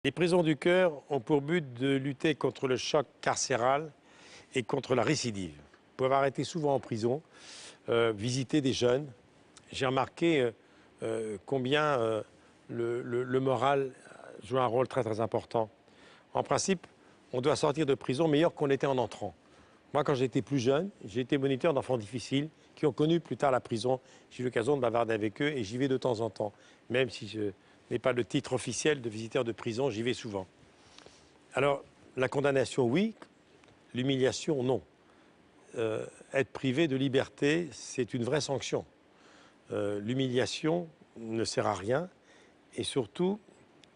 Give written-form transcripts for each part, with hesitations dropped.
Les prisons du cœur ont pour but de lutter contre le choc carcéral et contre la récidive. Pour avoir été souvent en prison, visiter des jeunes, j'ai remarqué combien le moral joue un rôle très important. En principe, on doit sortir de prison meilleur qu'on était en entrant. Moi, quand j'étais plus jeune, j'ai été moniteur d'enfants difficiles qui ont connu plus tard la prison. J'ai eu l'occasion de bavarder avec eux et j'y vais de temps en temps. Même si je n'ai pas le titre officiel de visiteur de prison, j'y vais souvent. Alors, la condamnation, oui. L'humiliation, non. Être privé de liberté, c'est une vraie sanction. L'humiliation ne sert à rien. Et surtout,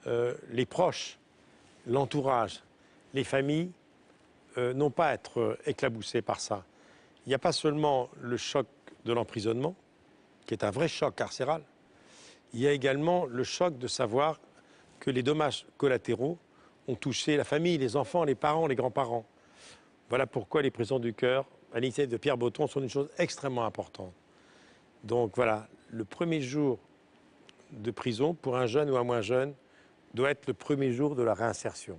les proches, l'entourage, les familles n'ont pas à être éclaboussés par ça. Il n'y a pas seulement le choc de l'emprisonnement, qui est un vrai choc carcéral. Il y a également le choc de savoir que les dommages collatéraux ont touché la famille, les enfants, les parents, les grands-parents. Voilà pourquoi les prisons du cœur, à l'initiative de Pierre Boton, sont une chose extrêmement importante. Donc voilà, le premier jour de prison, pour un jeune ou un moins jeune, doit être le premier jour de la réinsertion.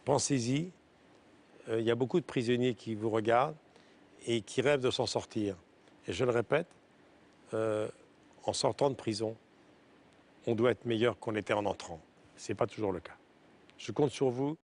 Pensez-y, il y a beaucoup de prisonniers qui vous regardent et qui rêvent de s'en sortir. Et je le répète, en sortant de prison, on doit être meilleur qu'on était en entrant. Ce n'est pas toujours le cas. Je compte sur vous.